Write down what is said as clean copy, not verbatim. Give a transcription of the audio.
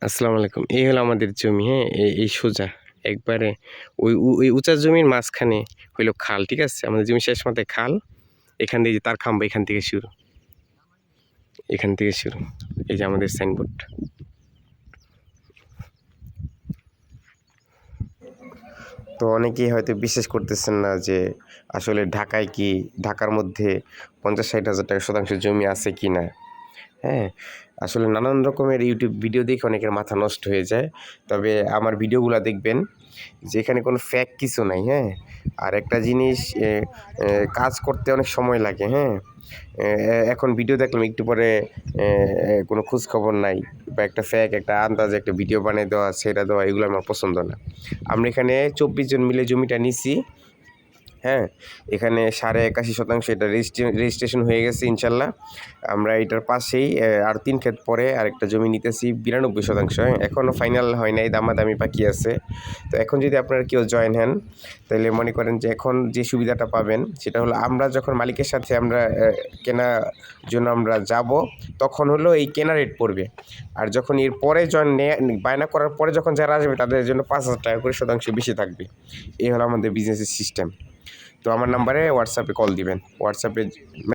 আসসালামু আলাইকুম। এই হলো আমাদের জমি, হ্যাঁ? এই সোজা একবারে ওই উঁচা জমির মাঝখানে হইলো খাল, ঠিক আছে? আমাদের জমির শেষ মাথায় খাল। এখান দিয়ে যে তার খাম্বা এখান থেকে শুরু। এখান থেকে শুরু। এই যে আমাদের সাইনবোর্ড। তো অনেকেই হয়তো বিশ্বাস করতেছেন না যে আসলে ঢাকায় কি ঢাকার মধ্যে ৫০-৬০ হাজার টাকা শতাংশ জমি আছে কিনা? হ্যাঁ? আসলে নানান রকমের ইউটিউব ভিডিও দেখে অনেকের মাথা নষ্ট হয়ে যায়। তবে আমার ভিডিওগুলা দেখবেন যে এখানে কোনো ফেক কিছু নাই, হ্যাঁ? আর একটা জিনিস কাজ করতে অনেক সময় লাগে, হ্যাঁ? এখন ভিডিও দেখলাম একটু পরে কোনো খোঁজখবর নাই বা একটা ফেক একটা আন্দাজে একটা ভিডিও বানিয়ে দেওয়া, ছেড়ে দেওয়া এগুলো আমার পছন্দ না। আমরা এখানে ২৪ জন মিলে জমিটা নিছি। হ্যাঁ, এখানে ৮১% এটা রেজিস্ট্রেশন হয়ে গেছে ইনশাল্লাহ। আমরা এটার পাশেই আর ৩ ক্ষেত পরে আরেকটা জমি নিতেছি ৯২%। হ্যাঁ, এখনও ফাইনাল হয় নাই, দামাদামি বাকি আছে। তো এখন যদি আপনারা কেউ জয়েন হন, তাহলে মনে করেন যে এখন যে সুবিধাটা পাবেন সেটা হলো আমরা যখন মালিকের সাথে আমরা কেনার জন্য আমরা যাব, তখন হলো এই কেনা রেট পড়বে। আর যখন এর পরে বায়না করার পরে যখন যারা আসবে তাদের জন্য ৫,০০০ টাকা করে শতাংশ বেশি থাকবে। এই হলো আমাদের বিজনেসের সিস্টেম। তো আমার নাম্বারে হোয়াটসঅ্যাপে কল দিবেন। হোয়াটসঅ্যাপে